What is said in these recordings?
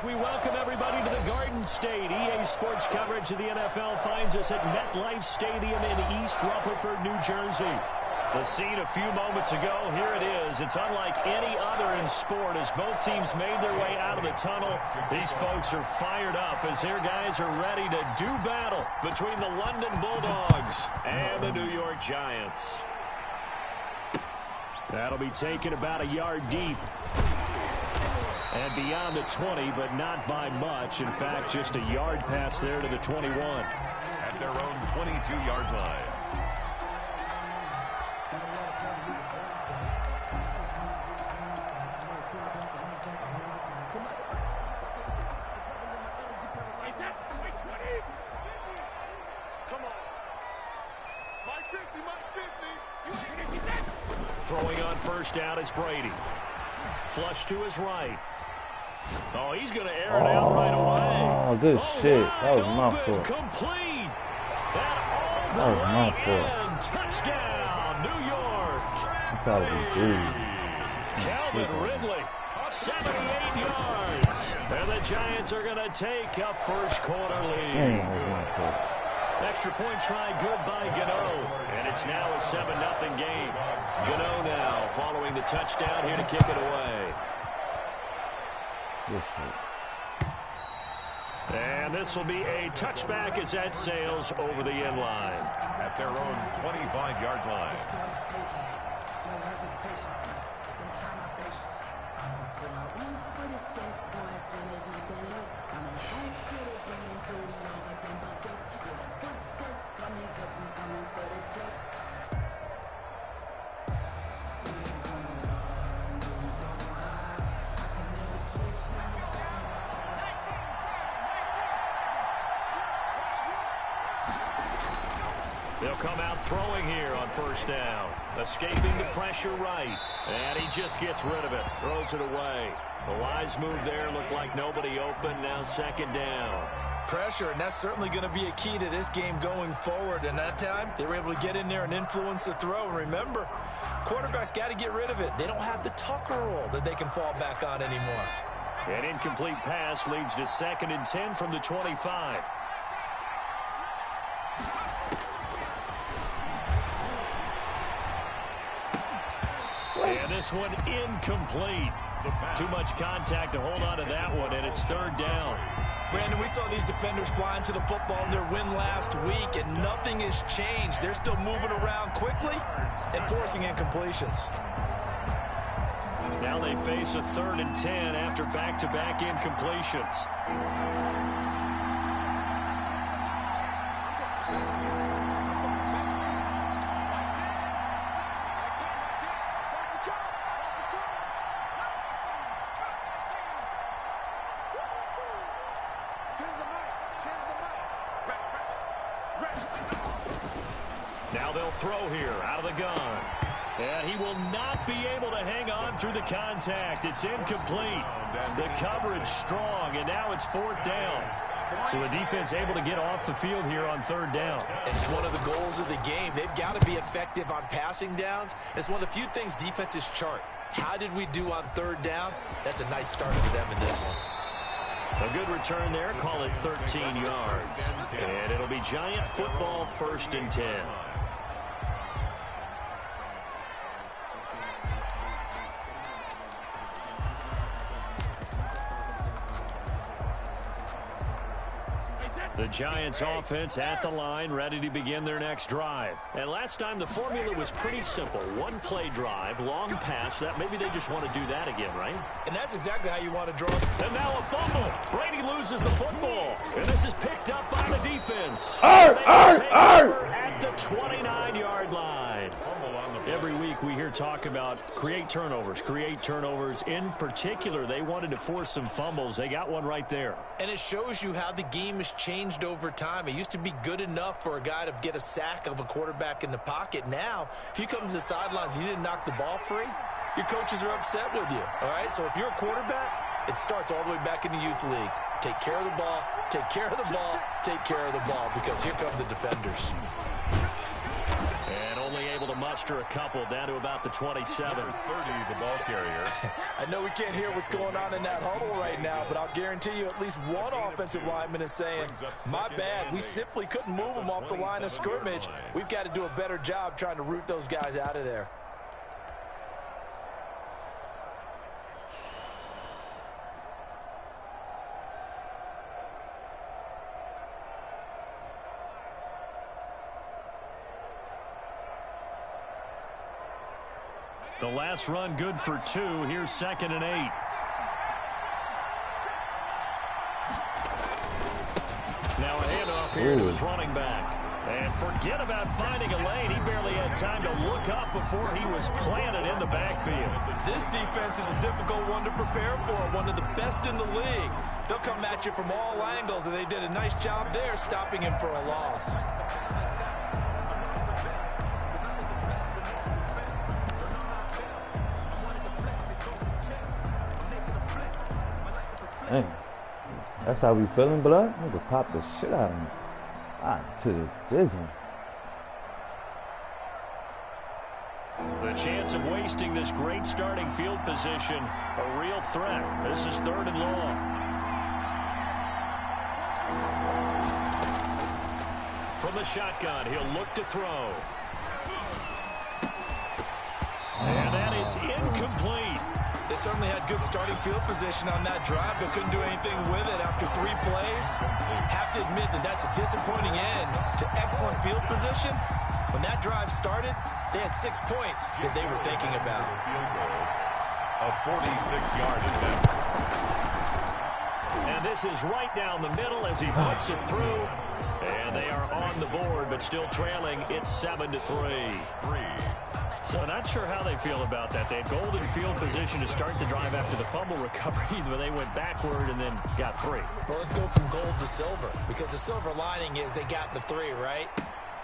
We welcome everybody to the Garden State. EA Sports coverage of the NFL finds us at MetLife Stadium in East Rutherford, New Jersey. The scene a few moments ago, here it is. It's unlike any other in sport as both teams made their way out of the tunnel. These folks are fired up as their guys are ready to do battle between the London Bulldogs and the New York Giants. That'll be taken about a yard deep. And beyond the 20, but not by much. In fact, just a yard pass there to the 21. At their own 22-yard line. Throwing on first down is Brady. Flush to his right. Oh, he's going to air it out right away. Oh, good shit. That was my fault. Complete. That was my fault. Touchdown, New York. That's how to be good. Calvin Ridley, 78 yards. And the Giants are going to take a first quarter lead. Extra point try good by Gano. And it's now a 7-0 game. Gano now following the touchdown here to kick it away. And this will be a touchback as that sails over the end line. At their own 25-yard line. They'll come out throwing here on first down. Escaping the pressure right. And he just gets rid of it. Throws it away. The wise move there. Looked like nobody open. Now second down. Pressure, and that's certainly going to be a key to this game going forward. And that time, they were able to get in there and influence the throw. And remember, quarterbacks got to get rid of it. They don't have the Tucker roll that they can fall back on anymore. An incomplete pass leads to 2nd and 10 from the 25. And this one incomplete. Too much contact to hold on to that one, and it's 3rd down. Brandon, we saw these defenders flying to the football in their win last week, and nothing has changed. They're still moving around quickly and forcing incompletions. Now they face a 3rd and 10 after back-to-back incompletions. Now they'll throw here out of the gun. And he will not be able to hang on through the contact. It's incomplete. The coverage strong, and now it's 4th down. So the defense able to get off the field here on 3rd down. It's one of the goals of the game. They've got to be effective on passing downs. It's one of the few things defenses chart. How did we do on 3rd down? That's a nice start for them in this one. A good return there. Call it 13 yards. And it'll be Giant football 1st and 10. The Giants offense at the line, ready to begin their next drive. And last time the formula was pretty simple. One play drive, long pass. That maybe they just want to do that again, right? And that's exactly how you want to draw. And now a fumble. Brady loses the football. And this is picked up by the defense. At the 29-yard line. Every week we hear talk about create turnovers. In particular, they wanted to force some fumbles. They got one right there. And it shows you how the game has changed over time. It used to be good enough for a guy to get a sack of a quarterback in the pocket. Now, if you come to the sidelines and you didn't knock the ball free, your coaches are upset with you. All right, so if you're a quarterback, it starts all the way back in the youth leagues. Take care of the ball, take care of the ball, take care of the ball, because here come the defenders. And only able to muster a couple down to about the 27. 30, the ball carrier. I know we can't hear what's going on in that huddle right now, but I'll guarantee you at least one offensive lineman is saying, my bad, we simply couldn't move them off the line of scrimmage. We've got to do a better job trying to root those guys out of there. The last run good for 2. Here's 2nd and 8. Now a handoff here to his running back. And forget about finding a lane. He barely had time to look up before he was planted in the backfield. This defense is a difficult one to prepare for, one of the best in the league. They'll come at you from all angles, and they did a nice job there stopping him for a loss. Hey, that's how we feeling, blood? Nigga pop the shit out of me. To the dizzy. The chance of wasting this great starting field position, a real threat. This is 3rd and long. From the shotgun, he'll look to throw. And that is incomplete. They certainly had good starting field position on that drive, but couldn't do anything with it after 3 plays. Have to admit that that's a disappointing end to excellent field position. When that drive started, they had 6 points that they were thinking about. A 46-yard attempt. And this is right down the middle as he puts it through. And they are on the board, but still trailing. It's 7-3. So not sure how they feel about that. They had golden field position to start the drive after the fumble recovery, but they went backward and then got 3. Well, let's go from gold to silver, because the silver lining is they got the 3, right?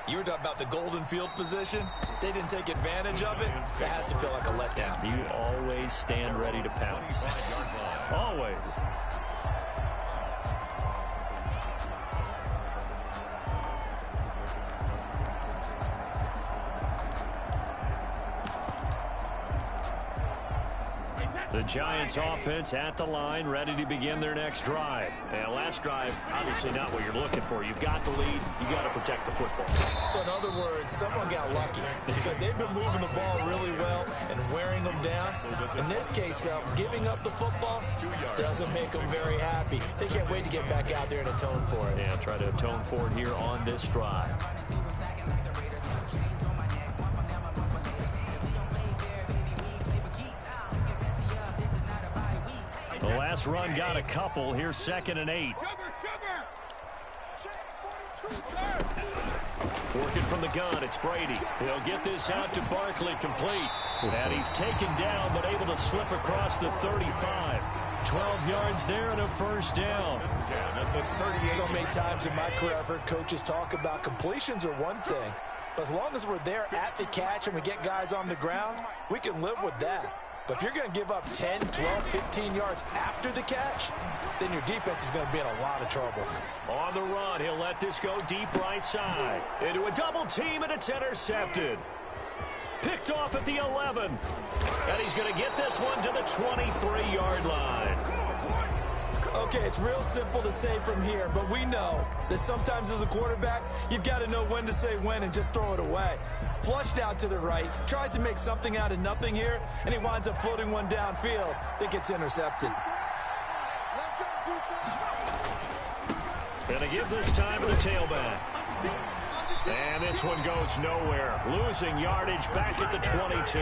You were talking about the golden field position. They didn't take advantage of it. That has to feel like a letdown. You always stand ready to pounce. Always. The Giants offense at the line, ready to begin their next drive. And last drive, obviously not what you're looking for. You've got the lead. You got to protect the football. So in other words, someone got lucky because they've been moving the ball really well and wearing them down. In this case, though, giving up the football doesn't make them very happy. They can't wait to get back out there and atone for it. Yeah, try to atone for it here on this drive. The last run got a couple. Here's 2nd and 8. Working from the gun, it's Brady. He'll get this out to Barkley, complete. And he's taken down, but able to slip across the 35. 12 yards there and a first down. So many times in my career, I've heard coaches talk about completions are one thing. But as long as we're there at the catch and we get guys on the ground, we can live with that. But if you're going to give up 10, 12, 15 yards after the catch, then your defense is going to be in a lot of trouble. On the run, he'll let this go deep right side. Into a double team, and it's intercepted. Picked off at the 11. And he's going to get this one to the 23-yard line. Okay, it's real simple to say from here, but we know that sometimes as a quarterback, you've got to know when to say when and just throw it away. Flushed out to the right, tries to make something out of nothing here, and he winds up floating one downfield that gets intercepted. Gonna give this time to the tailback. And this one goes nowhere. Losing yardage back at the 22.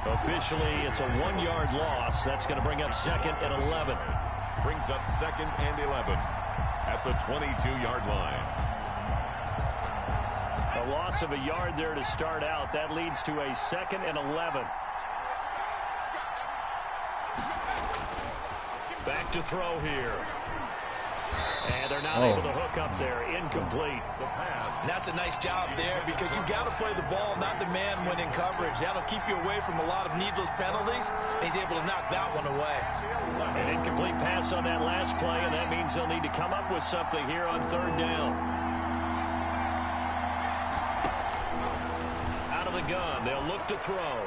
Officially, it's a 1-yard loss. That's going to bring up 2nd and 11. Brings up 2nd and 11 at the 22-yard line. A loss of a yard there to start out. That leads to a 2nd and 11. Back to throw here. And they're not able to hook up there. Incomplete. The pass. And that's a nice job there because you've got to play the ball, not the man when in coverage. That'll keep you away from a lot of needless penalties. And he's able to knock that one away. An incomplete pass on that last play, and that means they'll need to come up with something here on 3rd down. Out of the gun, they'll look to throw.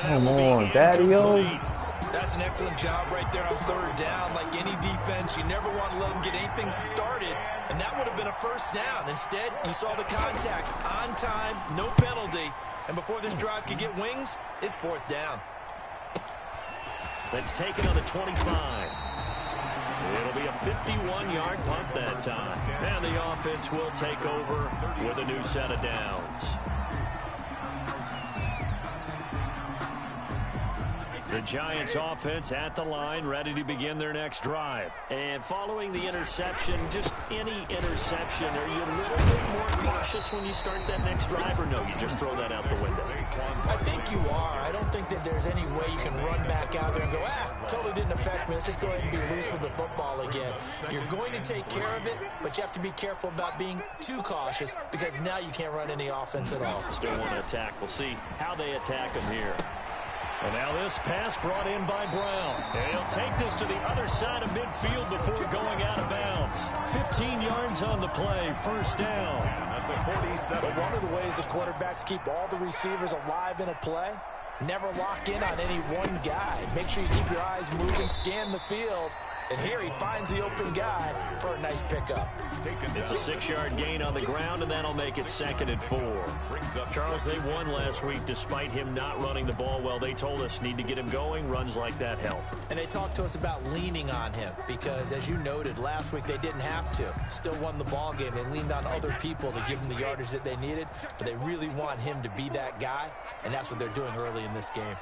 Come on, Daddy-o. That's an excellent job right there on third down. Like any defense, you never want to let them get anything started, and that would have been a first down. Instead, you saw the contact on time, no penalty, and before this drive could get wings, it's fourth down. That's taken on the 25. It'll be a 51-yard punt that time. And the offense will take over with a new set of downs. The Giants offense at the line, ready to begin their next drive. And following the interception, just any interception, are you a little bit more cautious when you start that next drive, or no, you just throw that out the window? I think you are. I don't think that there's any way you can run back out there and go, totally didn't affect me. Let's just go ahead and be loose with the football again. You're going to take care of it, but you have to be careful about being too cautious because now you can't run any offense at all. Still want to attack. We'll see how they attack him here. And now this pass brought in by Brown. And he'll take this to the other side of midfield before going out of bounds. 15 yards on the play, first down. At the 47. But one of the ways the quarterbacks keep all the receivers alive in a play, never lock in on any one guy. Make sure you keep your eyes moving, scan the field. And here he finds the open guy for a nice pickup. It's a 6-yard gain on the ground, and that'll make it 2nd and 4. Charles, they won last week despite him not running the ball well. They told us need to get him going. Runs like that help. And they talked to us about leaning on him because, as you noted, last week they didn't have to. Still won the ball game. They leaned on other people to give them the yardage that they needed, but they really want him to be that guy, and that's what they're doing early in this game.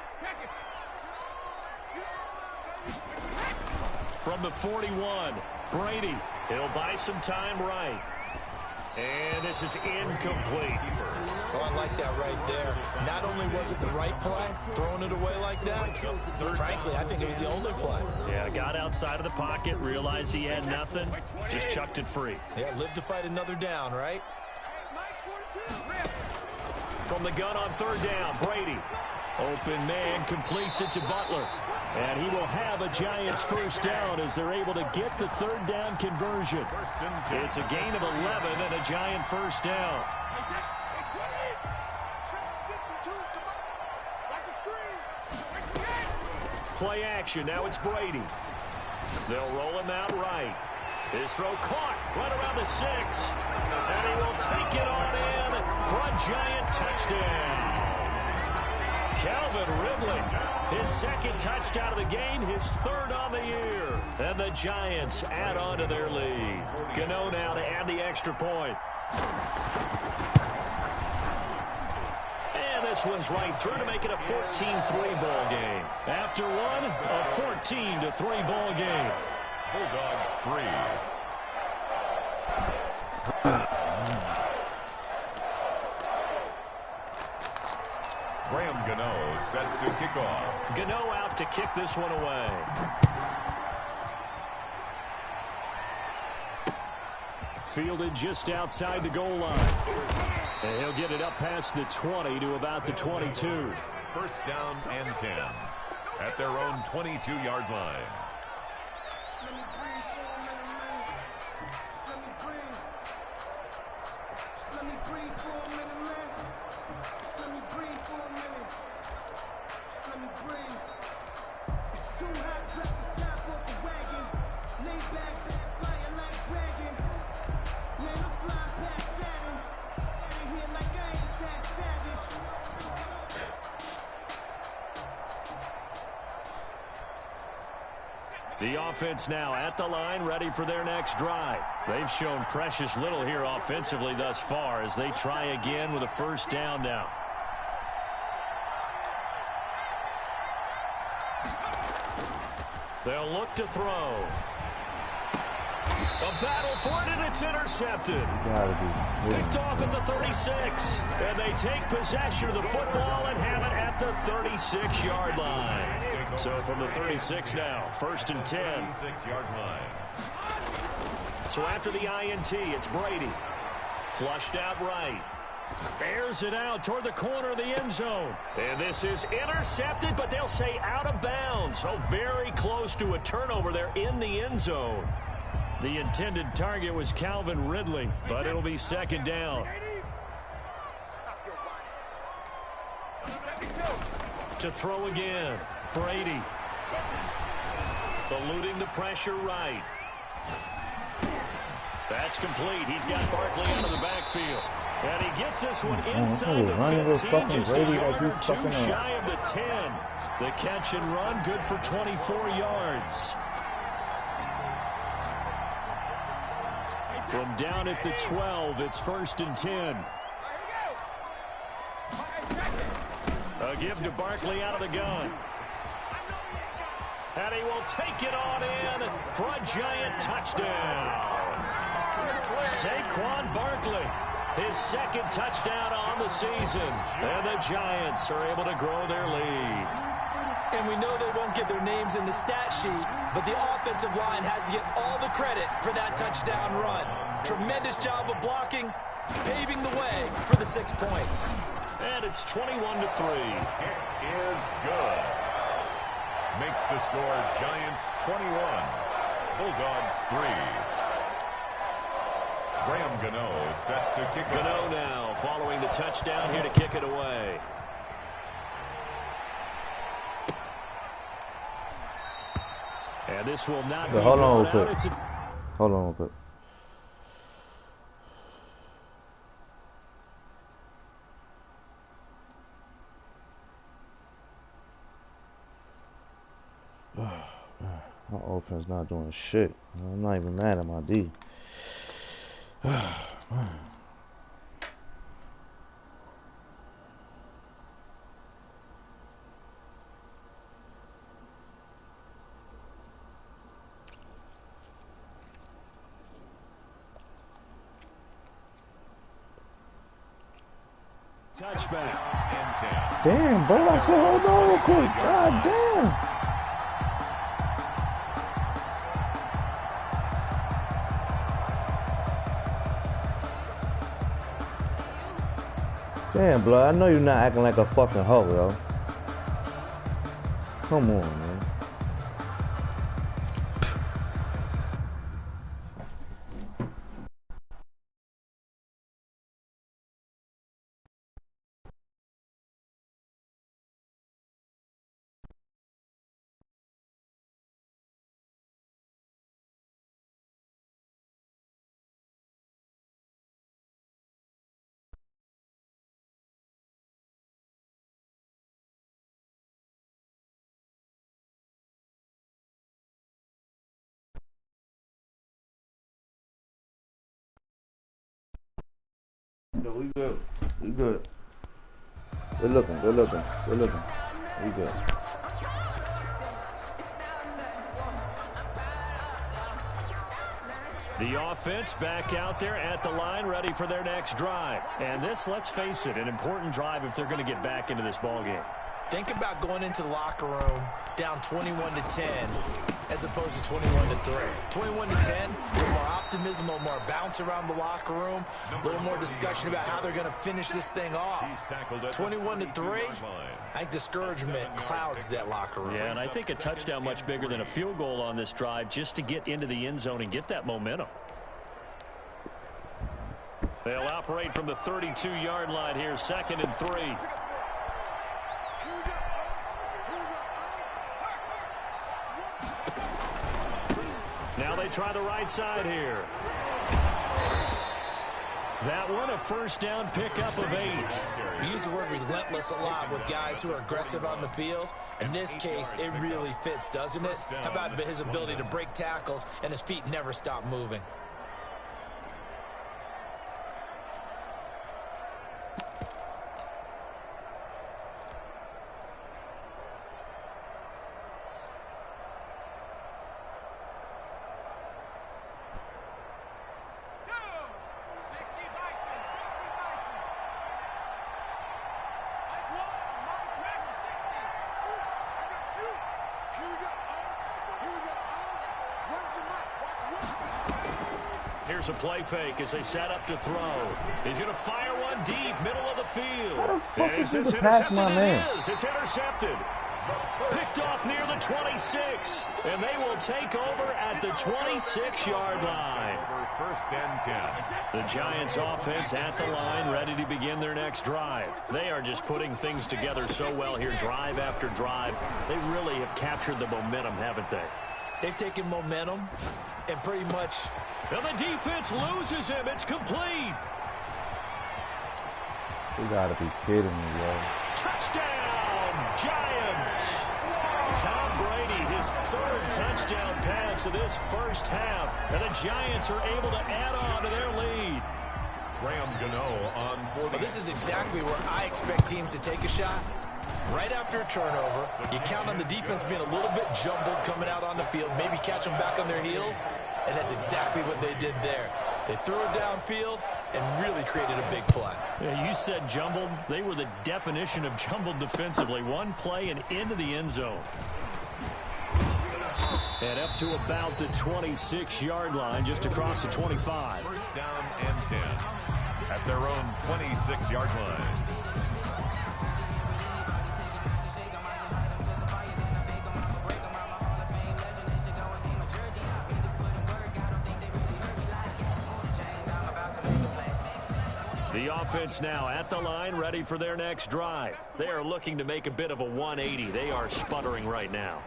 From the 41, Brady. He'll buy some time right. And this is incomplete. Oh, I like that right there. Not only was it the right play, throwing it away like that, frankly, I think it was the only play. Yeah, got outside of the pocket, realized he had nothing, just chucked it free. Yeah, live to fight another down, right? From the gun on third down, Brady. Open man completes it to Butler. And he will have a Giants first down as they're able to get the third down conversion. It's a gain of 11 and a Giant first down. Play action. Now it's Brady. They'll roll him out right. His throw caught right around the 6. And he will take it on in for a Giant touchdown. Calvin Ridley, his second touchdown of the game, his third on the year. And the Giants add on to their lead. Gano now to add the extra point. And this one's right through to make it a 14-3 ball game. After one, a 14-3 ball game. Bulldogs 3. Graham Gano set to kick off. Gano out to kick this one away. Fielded just outside the goal line. And he'll get it up past the 20 to about the 22. First down and 10 at their own 22-yard line. The offense now at the line, ready for their next drive. They've shown precious little here offensively thus far as they try again with a first down now. They'll look to throw. A battle for it, and it's intercepted. Picked off at the 36. And they take possession of the football and have it at the 36-yard line. So from the 36 now, first and 10. 36-yard line. So after the INT, it's Brady. Flushed out right. Airs it out toward the corner of the end zone. And this is intercepted, but they'll say out of bounds. So very close to a turnover there in the end zone. The intended target was Calvin Ridley, but it'll be second down. to throw again. Brady. Eluding the pressure right. That's complete. He's got Barkley out of the backfield. And he gets this one inside the 15, just a yard or two shy of the 10. The catch and run, good for 24 yards. From down at the 12, it's 1st and 10. A give to Barkley out of the gun. And he will take it on in for a giant touchdown. Saquon Barkley, his 2nd touchdown on the season. And the Giants are able to grow their lead. And we know they won't get their names in the stat sheet, but the offensive line has to get all the credit for that touchdown run. Tremendous job of blocking, paving the way for the 6 points. And it's 21-3. It is good. Makes the score Giants 21, Bulldogs 3. Graham Gano set to kick it. Gano now following the touchdown here to kick it away. And this will not be hold on out. real quick. Hold on real quick. My offense not doing shit. I'm not even mad at my D. Touchback. Damn, bro. I said hold on real quick. God damn. Damn, blood, I know you're not acting like a fucking hoe, yo. Come on, man. No, we good. We good. Good looking. Good looking. Good looking. We good. The offense back out there at the line, ready for their next drive. And this, let's face it, an important drive if they're going to get back into this ballgame. Think about going into the locker room down 21-10 as opposed to 21-3. 21-10, a little more optimism, a little more bounce around the locker room, a little more discussion about how they're going to finish this thing off. 21-3, I think discouragement clouds that locker room. Yeah, and I think a touchdown much bigger than a field goal on this drive just to get into the end zone and get that momentum. They'll operate from the 32-yard line here, 2nd and 3. Now they try the right side here. That one, a first down pickup of 8. We use the word relentless a lot with guys who are aggressive on the field. In this case, it really fits, doesn't it? How about his ability to break tackles and his feet never stop moving? Here's a play fake as they set up to throw. He's going to fire one deep, middle of the field. How the fuck is this pass my man? It's intercepted. Picked off near the 26, and they will take over at the 26-yard line. First and 10. The Giants offense at the line, ready to begin their next drive. They are just putting things together so well here, drive after drive. They really have captured the momentum, haven't they? They've taken momentum and pretty much... And the defense loses him. It's complete. You gotta be kidding me, yo. Touchdown, Giants. Tom Brady, his third touchdown pass of this first half. And the Giants are able to add on to their lead. Graham Gano on for the... Well, this is exactly where I expect teams to take a shot. Right after a turnover, you count on the defense being a little bit jumbled coming out on the field, maybe catch them back on their heels, and that's exactly what they did there. They threw it downfield and really created a big play. Yeah, you said jumbled. They were the definition of jumbled defensively. One play and into the end zone. And up to about the 26-yard line, just across the 25. First down and 10 at their own 26-yard line. The offense now at the line, ready for their next drive. They are looking to make a bit of a 180. They are sputtering right now.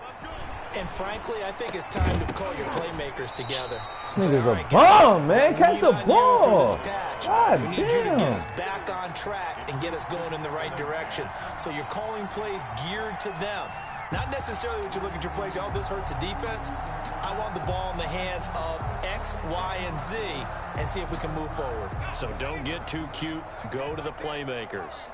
And frankly, I think it's time to call your playmakers together. Nigga's a bomb, man. Catch the ball. God we need you to get damn. us back on track and get us going in the right direction. So you're calling plays geared to them. Not necessarily what you look at your plays, oh, this hurts the defense. I want the ball in the hands of X, Y, and Z and see if we can move forward. So don't get too cute. Go to the playmakers.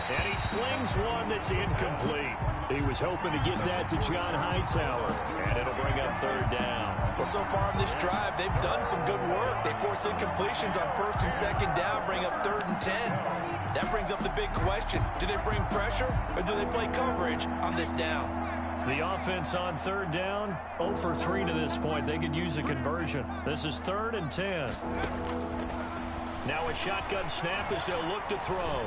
And he slings one that's incomplete. He was hoping to get that to John Hightower, and it'll bring up third down. Well, so far in this drive, they've done some good work. They force incompletions on first and second down, bring up 3rd and 10. That brings up the big question. Do they bring pressure, or do they play coverage on this down? The offense on third down, 0 for 3 to this point. They could use a conversion. This is 3rd and 10. Now a shotgun snap as they'll look to throw.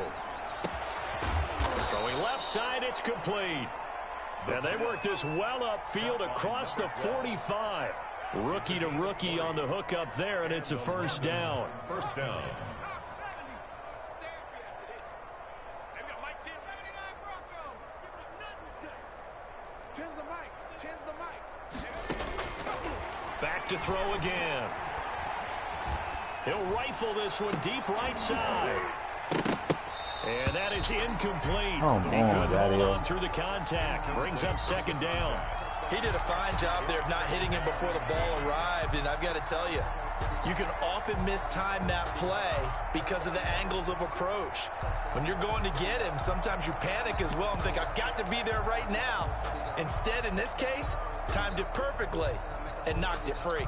Throwing left side, it's complete. And they work this well upfield across the 45. Rookie to rookie on the hook up there, and it's a first down. First down. Back to throw again. He'll rifle this one deep right side. And that is incomplete. He couldn't hold on through the contact. Brings up second down. He did a fine job there of not hitting him before the ball arrived. And I've got to tell you, you can often mistime that play because of the angles of approach. When you're going to get him, sometimes you panic as well and think, I've got to be there right now. Instead, in this case, timed it perfectly and knocked it free.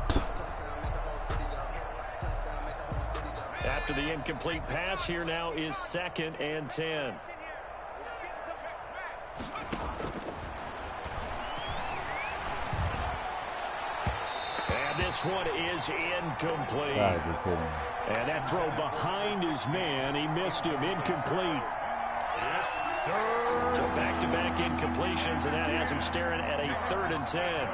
After the incomplete pass, here now is 2nd and 10. And this one is incomplete. And that throw behind his man, he missed him, incomplete. So back-to-back incompletions, and that has him staring at a 3rd and 10.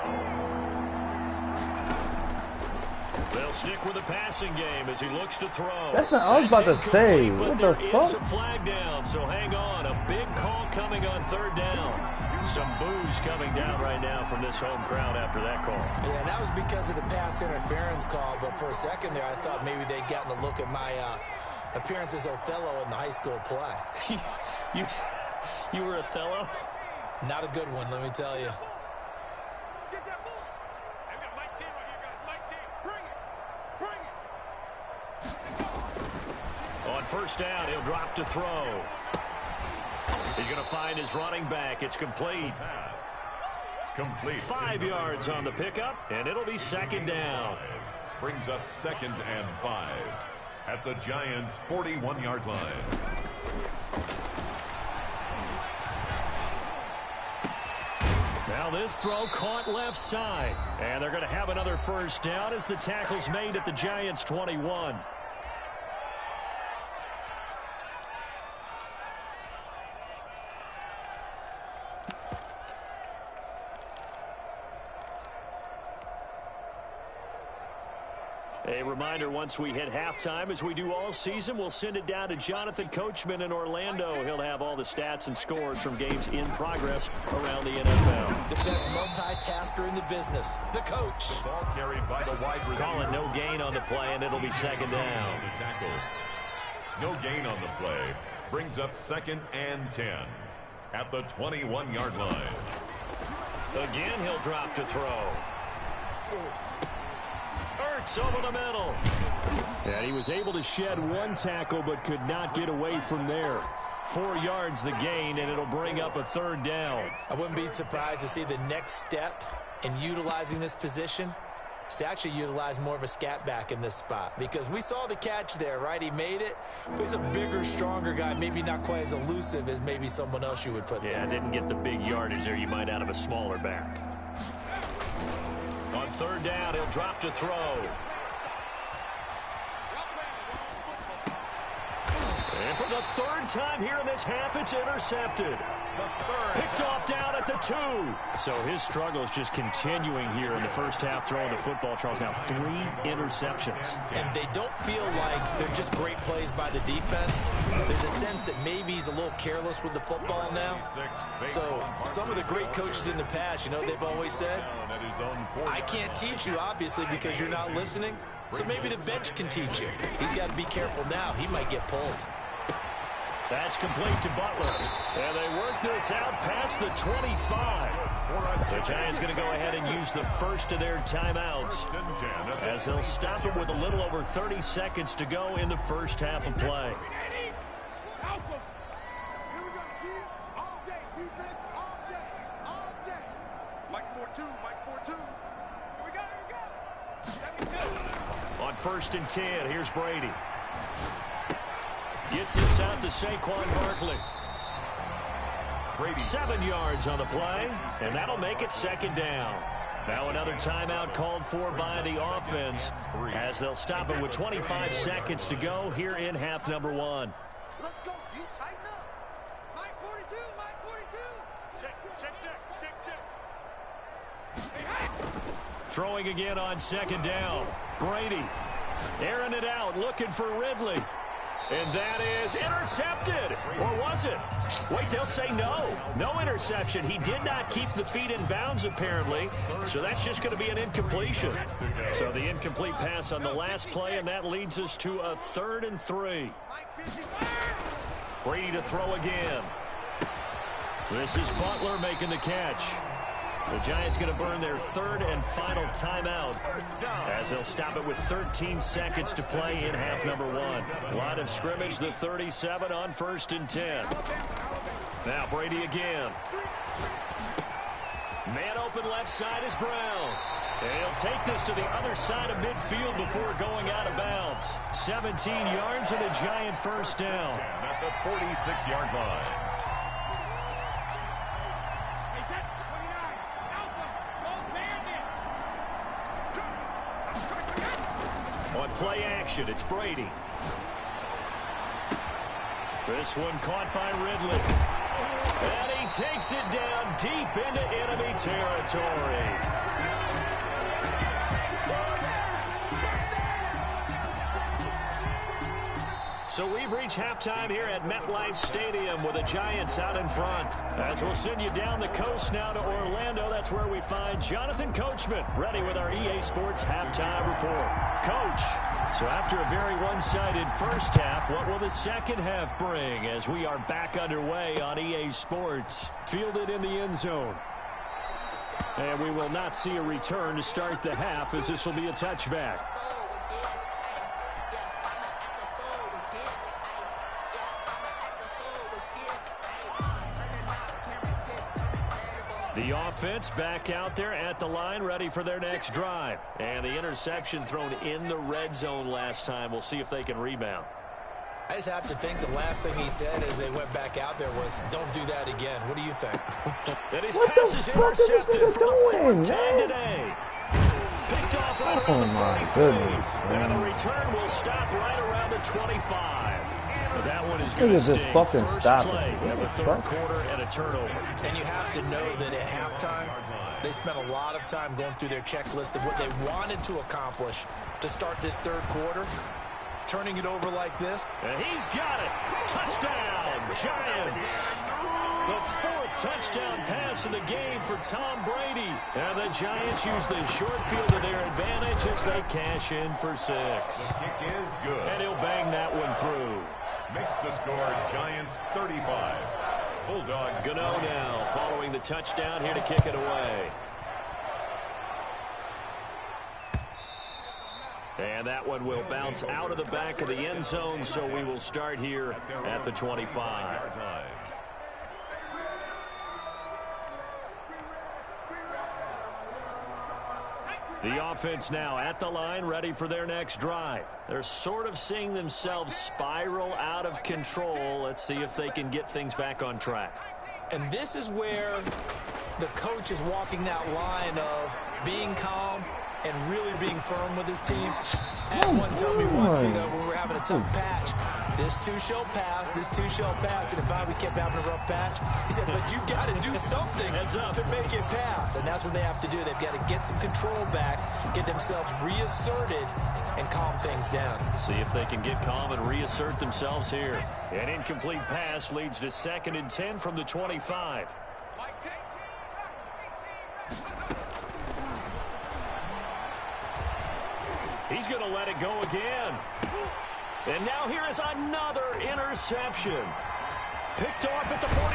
They'll stick with the passing game as he looks to throw. That's not, I was about to say, what the fuck? There is a flag down, so hang on. A big call coming on 3rd down. Some boos coming down right now from this home crowd after that call. Yeah, and that was because of the pass interference call, but for a second there, I thought maybe they'd gotten a look at my appearance as Othello in the high school play. You were Othello? Not a good one, let me tell you. On first down, he'll drop to throw. He's going to find his running back. It's complete. Pass. Complete. 5 yards on the pickup, and it'll be 2nd down. Brings up 2nd and 5 at the Giants' 41-yard line. Now this throw caught left side. And they're going to have another first down as the tackle's made at the Giants' 21. A reminder, once we hit halftime, as we do all season, we'll send it down to Jonathan Coachman in Orlando. He'll have all the stats and scores from games in progress around the NFL. The best multitasker in the business, the coach. The ball carried by the wide receiver. Call it no gain on the play, and it'll be second down. The tackle. No gain on the play. Brings up 2nd and 10 at the 21-yard line. Again, he'll drop to throw. Ertz over the middle. And he was able to shed one tackle but could not get away from there. 4 yards the gain, and it'll bring up a 3rd down. I wouldn't be surprised to see the next step in utilizing this position is to actually utilize more of a scat back in this spot, because we saw the catch there, right? He made it, but he's a bigger, stronger guy, maybe not quite as elusive as maybe someone else you would put there. Yeah, didn't get the big yardage there you might out of a smaller back. On 3rd down, he'll drop to throw. And for the 3rd time here in this half, it's intercepted. Picked off down at the 2. So his struggles just continuing here in the first half throwing the football. Charles, now 3 interceptions. And they don't feel like they're just great plays by the defense. There's a sense that maybe he's a little careless with the football now. So some of the great coaches in the past, you know, they've always said, I can't teach you, obviously, because you're not listening. So maybe the bench can teach you. He's got to be careful now. He might get pulled. That's complete to Butler. And they work this out past the 25. The Giants going to go ahead and use the first of their timeouts as they'll stop it with a little over 30 seconds to go in the first half of play. On 1st and 10, here's Brady. Gets this out to Saquon Barkley. 7 yards on the play, and that'll make it 2nd down. Now another timeout called for by the offense as they'll stop it with 25 seconds to go here in half number 1. Let's go. You tighten up. Mike 42, Mike 42. Check. Throwing again on 2nd down. Brady airing it out, looking for Ridley. And that is intercepted. Or was it? Wait, they'll say no. No interception. He did not keep the feet in bounds, apparently. So that's just going to be an incompletion. So the incomplete pass on the last play, and that leads us to a 3rd and 3. Brady to throw again. This is Butler making the catch. The Giants going to burn their 3rd and final timeout as they'll stop it with 13 seconds to play in half number 1. Line of scrimmage, the 37 on 1st and 10. Now Brady again. Man open left side is Brown. And he'll take this to the other side of midfield before going out of bounds. 17 yards and a Giant 1st down. At the 46-yard line. On play action, it's Brady. This one caught by Ridley. And he takes it down deep into enemy territory. So we've reached halftime here at MetLife Stadium with the Giants out in front. As we'll send you down the coast now to Orlando, that's where we find Jonathan Coachman ready with our EA Sports halftime report. Coach, so after a very one-sided first half, what will the second half bring as we are back underway on EA Sports? Fielded in the end zone. And we will not see a return to start the half as this will be a touchback. The offense back out there at the line, ready for their next drive. And the interception thrown in the red zone last time. We'll see if they can rebound. I just have to think the last thing he said as they went back out there was, don't do that again. What do you think? And his pass is intercepted for the 4th time today. Picked off right around the 43. And the return will stop right around the 25. That one is going to stay. First play of the 3rd quarter and a turnover. And you have to know that at halftime, they spent a lot of time going through their checklist of what they wanted to accomplish to start this third quarter. Turning it over like this. And he's got it. Touchdown, Giants. The fourth touchdown pass of the game for Tom Brady. And the Giants use the short field to their advantage as they cash in for 6. The kick is good. And he'll bang that one through. Makes the score Giants 35. Bulldogs. Gano now following the touchdown here to kick it away. And that one will bounce out of the back of the end zone, so we will start here at the 25. The offense now at the line, ready for their next drive. They're sort of seeing themselves spiral out of control. Let's see if they can get things back on track. And this is where the coach is walking that line of being calm and really being firm with his team. At one told me once, when we were having a tough patch, this too shall pass, this too shall pass. And if we kept having a rough patch, he said, but you've got to do something to make it pass. And that's what they have to do. They've got to get some control back, get themselves reasserted, and calm things down. See if they can get calm and reassert themselves here. An incomplete pass leads to 2nd and 10 from the 25. He's going to let it go again. And now here is another interception. Picked off at the 49.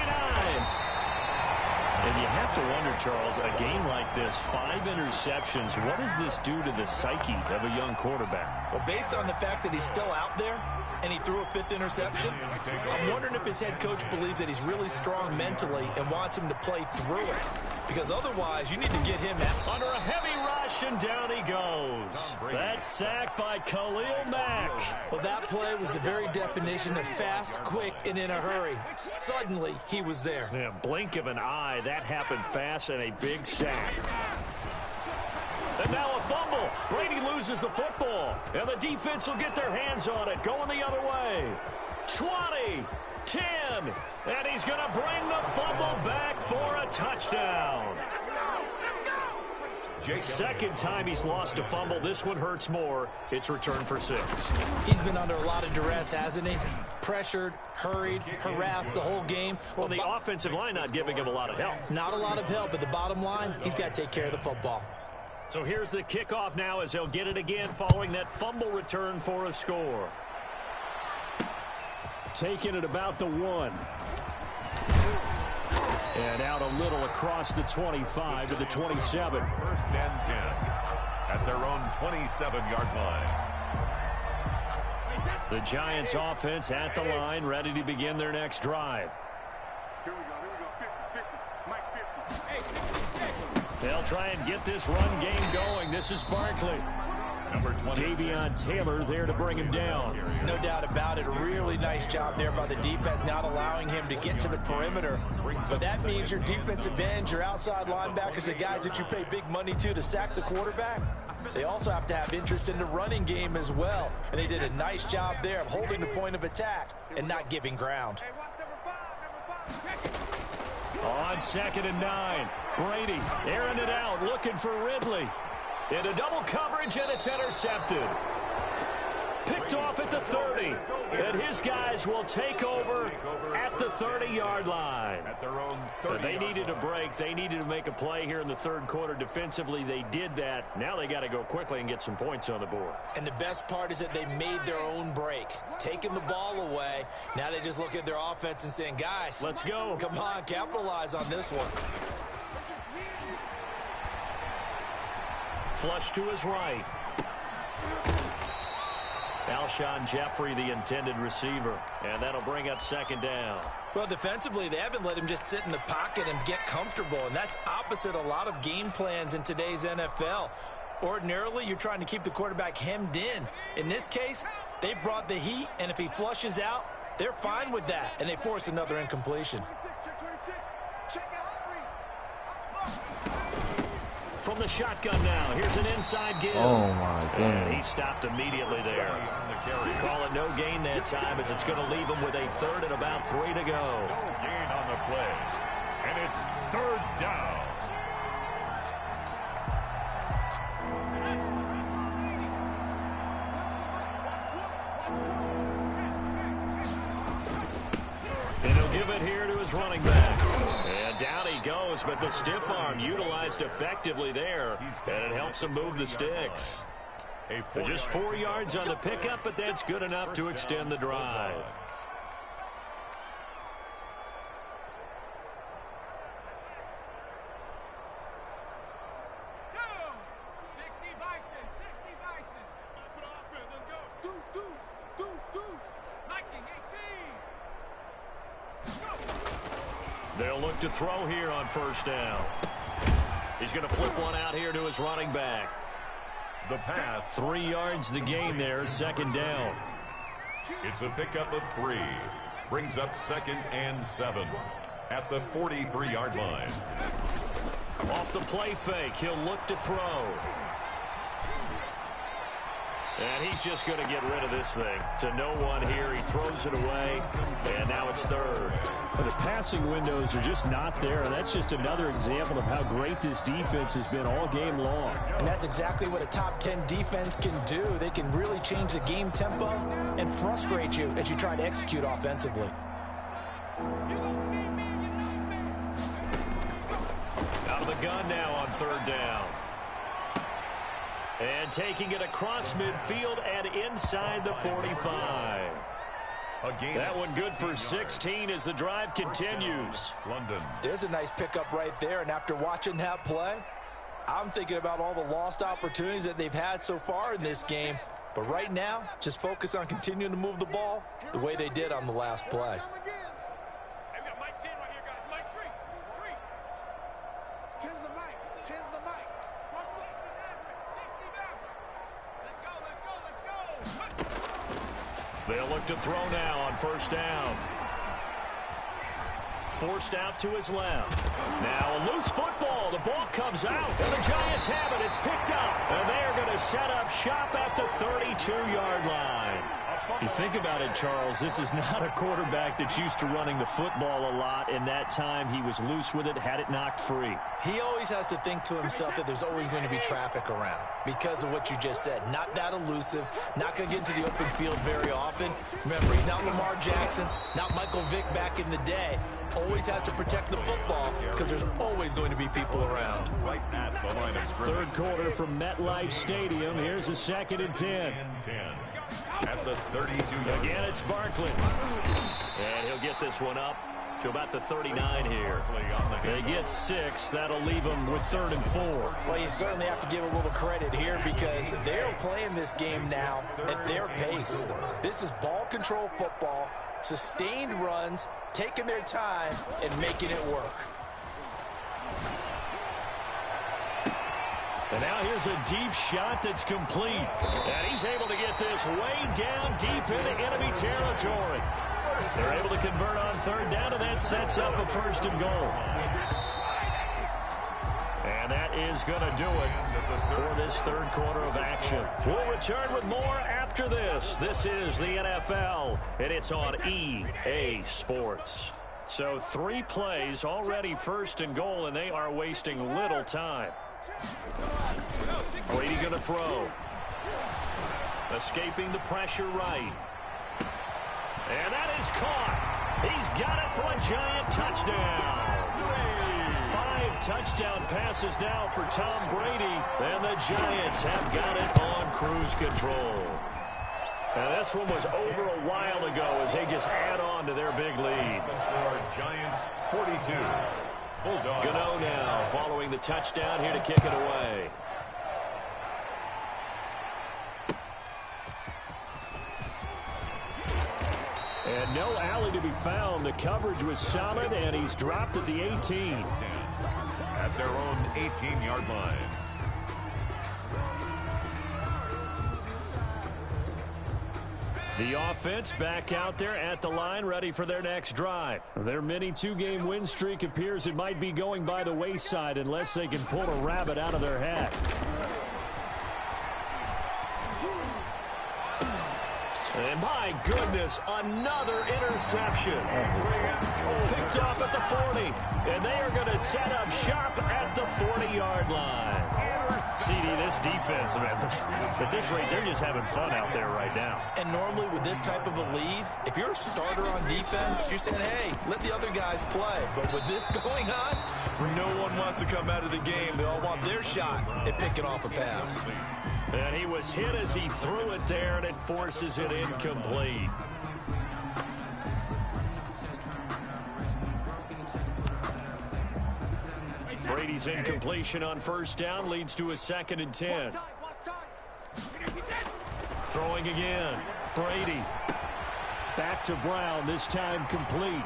And you have to wonder, Charles, a game like this, 5 interceptions, what does this do to the psyche of a young quarterback? Well, based on the fact that he's still out there and he threw a 5th interception, I'm wondering if his head coach believes that he's really strong mentally and wants him to play through it. Because otherwise, you need to get him out. Under a heavy rush, and down he goes. That sack by Khalil Mack. Well, that play was the very definition of fast, quick, and in a hurry. Suddenly, he was there. Yeah, blink of an eye. That happened fast, and a big sack. And now a fumble. Brady loses the football. And the defense will get their hands on it. Going the other way. 20, 10. And he's going to bring the fumble back for a touchdown. Second time he's lost a fumble. This one hurts more. It's returned for 6. He's been under a lot of duress, hasn't he? Pressured, hurried, harassed the whole game. Well, the offensive line not giving him a lot of help. Not a lot of help, but the bottom line, he's got to take care of the football. So here's the kickoff now as they'll get it again following that fumble return for a score. Taking it about the 1. And out a little across the 25 to the 27. 1st and 10 at their own 27-yard line. The Giants offense at the line, ready to begin their next drive. Here we go. 50, 50. Mike 50. They'll try and get this run game going. This is Barkley. Number 20. Davion Taylor there to bring him down. No doubt about it. A really nice job there by the defense, not allowing him to get to the perimeter. But that means your defensive ends, your outside linebackers, the guys that you pay big money to sack the quarterback, they also have to have interest in the running game as well. And they did a nice job there of holding the point of attack and not giving ground. Hey, watch number 5. On 2nd and 9, Brady airing it out, looking for Ridley. Into double coverage, and it's intercepted. Picked off at the 30. And his guys will take over at the 30-yard line. At their own 30. They needed a break. They needed to make a play here in the third quarter defensively. They did that. Now they got to go quickly and get some points on the board. And the best part is that they made their own break, taking the ball away. Now they just look at their offense and saying, guys, let's go. Come on, capitalize on this one. Flush to his right. Alshon Jeffrey, the intended receiver. And that'll bring up 2nd down. Well, defensively, they haven't let him just sit in the pocket and get comfortable. And that's opposite a lot of game plans in today's NFL. Ordinarily, you're trying to keep the quarterback hemmed in. In this case, they brought the heat, and if he flushes out, they're fine with that. And they force another incompletion. From the shotgun now, here's an inside give. Oh, my goodness. And he stopped immediately there. Call it no gain that time as it's going to leave him with a 3rd and about 3 to go. No gain on the play. And it's 3rd down. He'll give it here to his running back. And down he goes, but the stiff arm utilized effectively there, and it helps him move the sticks. They're just 4 yards on the pickup, but that's good enough to extend the drive. They'll look to throw here on first down. He's going to flip one out here to his running back. The pass. 3 yards the gain there, second down. It's a pickup of 3. Brings up 2nd and 7 at the 43-yard line. Off the play fake, he'll look to throw. And he's just going to get rid of this thing. To no one here, he throws it away, and now it's third. But the passing windows are just not there, and that's just another example of how great this defense has been all game long. And that's exactly what a top 10 defense can do. They can really change the game tempo and frustrate you as you try to execute offensively. Out of the gun now on third down. And taking it across midfield and inside the 45. That one good for 16 as the drive continues. London. There's a nice pickup right there, and after watching that play, I'm thinking about all the lost opportunities that they've had so far in this game. But right now, just focus on continuing to move the ball the way they did on the last play. They'll look to throw now on first down. Forced out to his left. Now a loose football. The ball comes out, and the Giants have it. It's picked up, and they're going to set up shop at the 32-yard line. You think about it, Charles, this is not a quarterback that's used to running the football a lot, and that time he was loose with it, had it knocked free. He always has to think to himself that there's always going to be traffic around because of what you just said. Not that elusive, not going to get into the open field very often. Remember, he's not Lamar Jackson, not Michael Vick back in the day. Always has to protect the football because there's always going to be people around. Right at the line of scrimmage. Third quarter from MetLife Stadium. Here's a 2nd and 10. At the 32-yard. Again, it's Barkley. And he'll get this one up to about the 39 here. They get 6. That'll leave them with 3rd and 4. Well, you certainly have to give a little credit here because they're playing this game now at their pace. This is ball control football, sustained runs, taking their time, and making it work. And now here's a deep shot that's complete. And he's able to get this way down deep into enemy territory. They're able to convert on third down, and that sets up a 1st and goal. And that is going to do it for this third quarter of action. We'll return with more after this. This is the NFL, and it's on EA Sports. So 3 plays already 1st and goal, and they are wasting little time. Brady going to throw. Escaping the pressure right. And that is caught. He's got it for a Giant touchdown. 5 touchdown passes now for Tom Brady. And the Giants have got it on cruise control. And this one was over a while ago as they just add on to their big lead. Giants 42. Bulldogs. Gano now following the touchdown here to kick it away. And no alley to be found. The coverage was solid, and he's dropped at the 18. At their own 18-yard line. The offense back out there at the line, ready for their next drive. Their mini 2-game win streak appears it might be going by the wayside unless they can pull a rabbit out of their hat. And my goodness, another interception. Picked off at the 40. And they are going to set up shop at the 40-yard line. CD, this defense, man, at this rate, they're just having fun out there right now. And normally with this type of a lead, if you're a starter on defense, you're saying, hey, let the other guys play. But with this going on, no one wants to come out of the game. They all want their shot at picking off a pass. And he was hit as he threw it there, and it forces it incomplete. Brady's incompletion on first down leads to a 2nd and 10. Throwing again. Brady. Back to Brown, this time complete.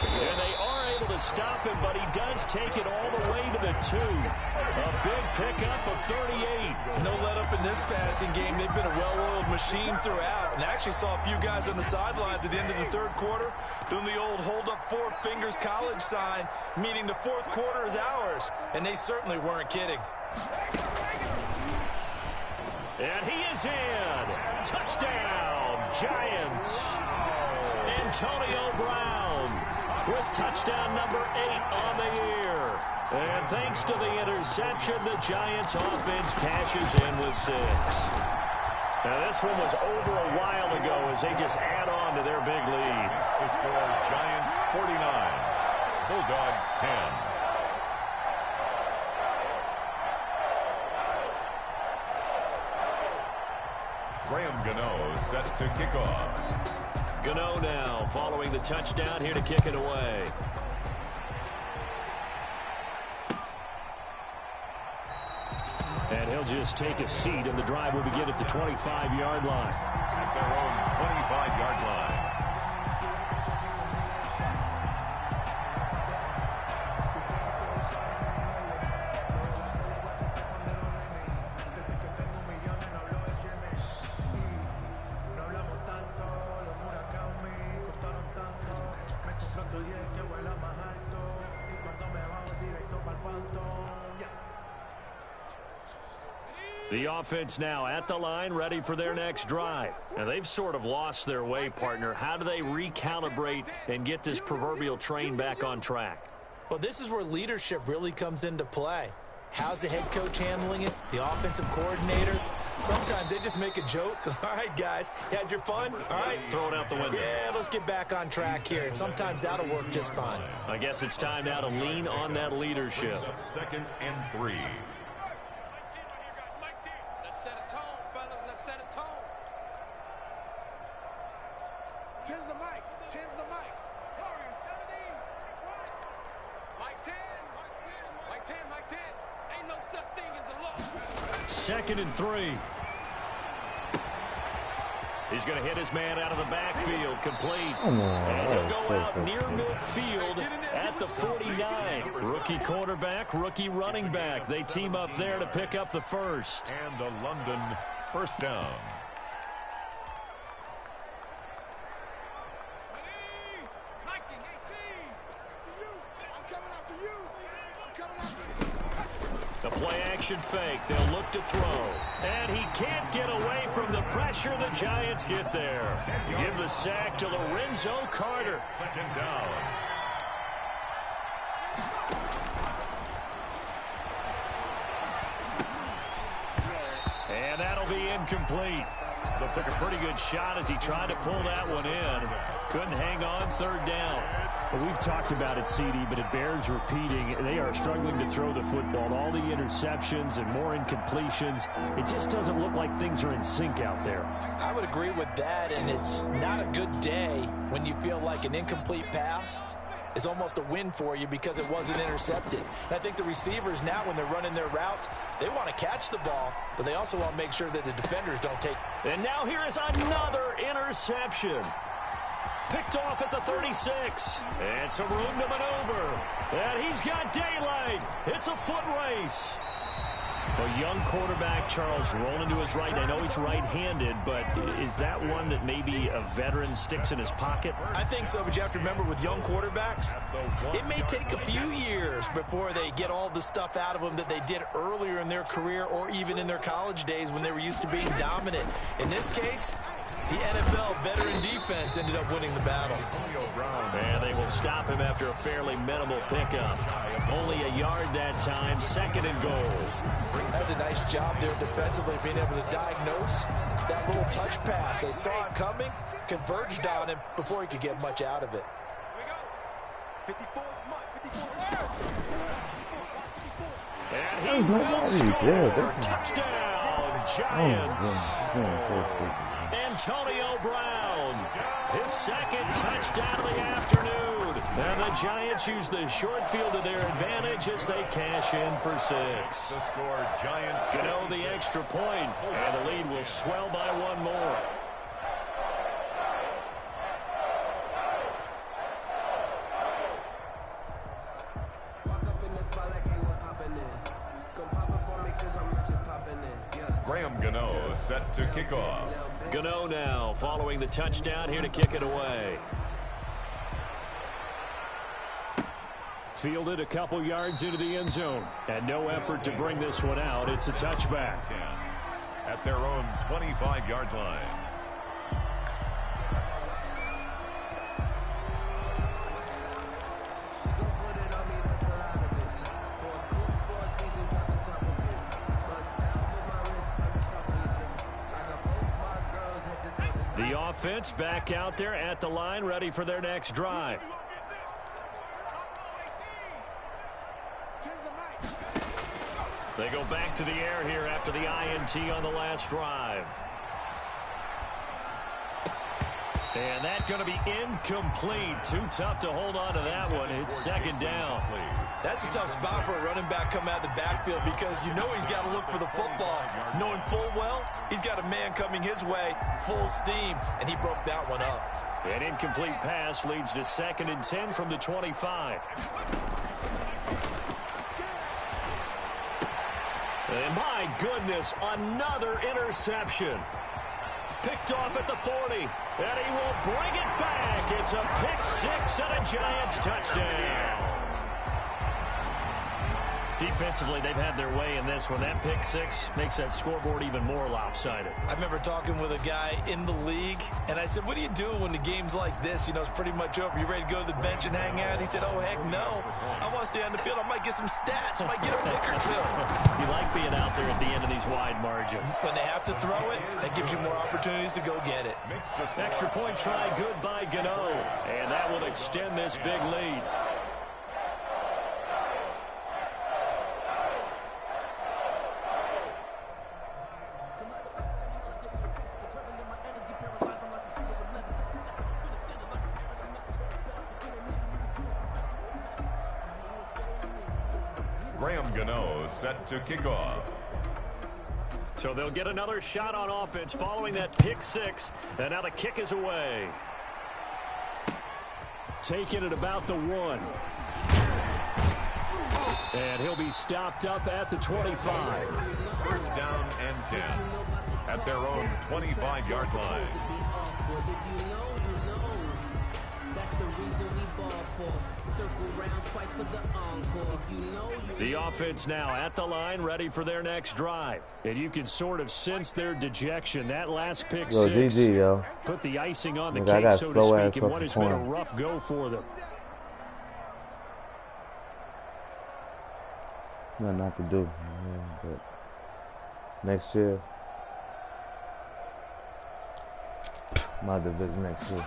And they are able to stop him, but he does take it all the way to the 2. A big pickup of 38. No let up in this passing game. They've been a well-oiled machine throughout. And I actually saw a few guys on the sidelines at the end of the 3rd quarter doing the old hold up 4 fingers college sign, meaning the 4th quarter is ours. And they certainly weren't kidding. And he is in. Touchdown, Giants. Antonio Brown with touchdown number 8 on the year. And thanks to the interception, the Giants offense cashes in with 6. Now this one was over a while ago as they just add on to their big lead. The score, Giants 49, Bulldogs 10. Graham Gano set to kick off. Gano now following the touchdown here to kick it away. And he'll just take a seat, and the drive will begin at the 25-yard line. At their own 25-yard line. The offense now at the line, ready for their next drive. Now, they've sort of lost their way, partner. How do they recalibrate and get this proverbial train back on track? Well, this is where leadership really comes into play. How's the head coach handling it? The offensive coordinator? Sometimes they just make a joke. All right, guys, you had your fun? All right. Throw it out the window. Yeah, let's get back on track here. And sometimes that'll work just fine. I guess it's time now to lean on that leadership. 2nd and 3. Set a tone, fellas. Let's set a tone. 10's the mic. 10's the mic. Mike 10. Mike 10. Mike 10. Ain't no such thing as a look. 2nd and 3. He's going to hit his man out of the backfield, complete. And he'll go out near midfield at the 49. Rookie quarterback, rookie running back. They team up there to pick up the first. And the London first down. Mikey, 18. I'm coming after you. I'm coming after you. The play-action fake. They'll look to throw. And he can't get away from the pressure. The Giants get there. Give the sack to Lorenzo Carter. 2nd down. And that'll be incomplete. They took a pretty good shot as he tried to pull that one in. Couldn't hang on, 3rd down. Well, we've talked about it, CD, but it bears repeating. They are struggling to throw the football. All the interceptions and more incompletions. It just doesn't look like things are in sync out there. I would agree with that, and it's not a good day when you feel like an incomplete pass is almost a win for you because it wasn't intercepted. And I think the receivers now, when they're running their routes, they want to catch the ball, but they also want to make sure that the defenders don't take. And now here is another interception. Picked off at the 36. And some room to maneuver. And he's got daylight. It's a foot race. A young quarterback, Charles, rolling to his right. I know he's right-handed, but is that one that maybe a veteran sticks in his pocket? I think so, but you have to remember with young quarterbacks, it may take a few years before they get all the stuff out of them that they did earlier in their career or even in their college days when they were used to being dominant. In this case, the NFL veteran defense defense ended up winning the battle. And they will stop him after a fairly minimal pickup. Only a yard that time, 2nd and goal. That's a nice job there defensively, being able to diagnose that little touch pass. They saw it coming, converged on him before he could get much out of it. 54, And he will score. Touchdown, Giants. Antonio Brown, his 2nd touchdown of the afternoon. And the Giants use the short field to their advantage as they cash in for 6. The score, Giants. Gano the extra point, and the lead will swell by 1 more. Gano set to kick off. Gano now following the touchdown here to kick it away. Fielded a couple yards into the end zone, and no effort to bring this one out. It's a touchback. At their own 25-yard line. The offense back out there at the line, ready for their next drive. They go back to the air here after the INT on the last drive. And that's going to be incomplete. Too tough to hold on to that one. It's 2nd down. That's a tough spot for a running back coming out of the backfield because you know he's got to look for the football. Knowing full well, he's got a man coming his way, full steam, and he broke that one up. An incomplete pass leads to 2nd and 10 from the 25. And my goodness, another interception. Picked off at the 40, and he will bring it back. It's a pick 6 and a Giants touchdown. Defensively, they've had their way in this one. That pick 6 makes that scoreboard even more lopsided. I remember talking with a guy in the league, and I said, what do you do when the game's like this? You know, it's pretty much over. You ready to go to the bench and hang out? He said, oh, heck no. I want to stay on the field. I might get some stats. I might get a pick or two. You like being out there at the end of these wide margins. When they have to throw it, that gives you more opportunities to go get it. Extra point try good by Gano, and that will extend this big lead. Gano set to kick off. So they'll get another shot on offense following that pick 6, and now the kick is away. Taking it about the 1. And he'll be stopped up at the 25. 1st down and 10 at their own 25-yard line. The offense now at the line, ready for their next drive. And you can sort of sense their dejection. That last pick 6 GG, yo. put the icing on the Look, cake, so to speak, in what has been a point. rough go for them. Nothing not to do. But next year, my division next year.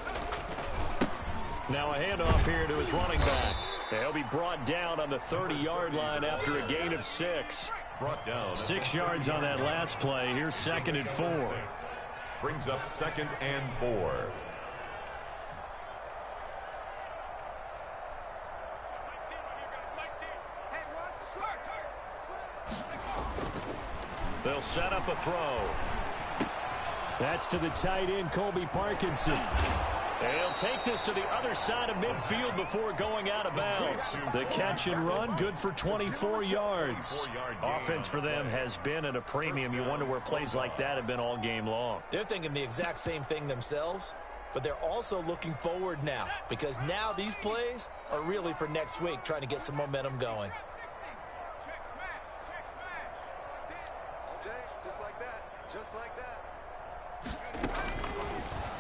Now a handoff here to his running back. They'll be brought down on the 30-yard line after a gain of 6. Brought down 6 yards on that last play. Here's 2nd and 4. Brings up 2nd and 4. They'll set up a throw. That's to the tight end, Colby Parkinson. They'll take this to the other side of midfield before going out of bounds. The catch and run, good for 24 yards. Offense for them has been at a premium. You wonder where plays like that have been all game long. They're thinking the exact same thing themselves, but they're also looking forward now because now these plays are really for next week, trying to get some momentum going. All day, just like that, just like that.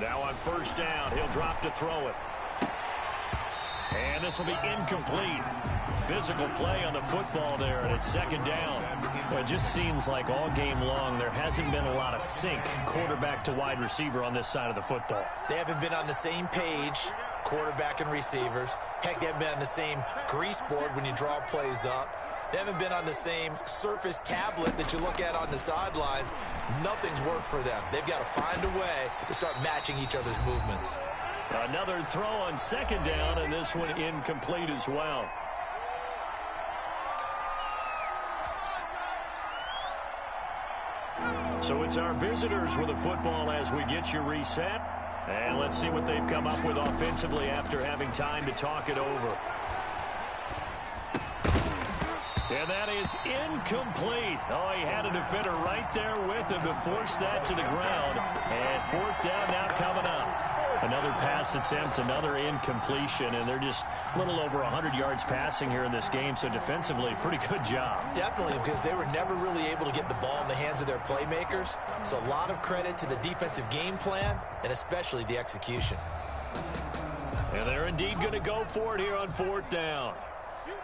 Now on first down, he'll drop to throw it. And this will be incomplete. Physical play on the football there, and it's second down. Well, it just seems like all game long there hasn't been a lot of sync quarterback to wide receiver on this side of the football. They haven't been on the same page, quarterback and receivers. Heck, they haven't been on the same grease board when you draw plays up. They haven't been on the same surface tablet that you look at on the sidelines. Nothing's worked for them. They've got to find a way to start matching each other's movements. Another throw on second down, and this one incomplete as well. So it's our visitors with the football as we get you reset. And let's see what they've come up with offensively after having time to talk it over. And that is incomplete. Oh, he had a defender right there with him to force that to the ground. And fourth down now coming up. Another pass attempt, another incompletion, and they're just a little over 100 yards passing here in this game, so defensively, pretty good job. Definitely, because they were never really able to get the ball in the hands of their playmakers. So a lot of credit to the defensive game plan, and especially the execution. And they're indeed going to go for it here on fourth down.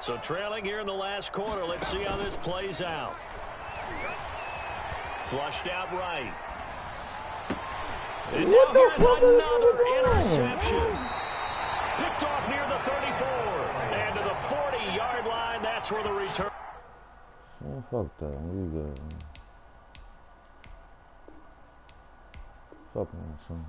So trailing here in the last quarter, let's see how this plays out. Flushed out right. And now here's another interception. Picked off near the 34. And to the 40-yard line, that's where the return. Oh, fuck that. We good. Fuck me, son.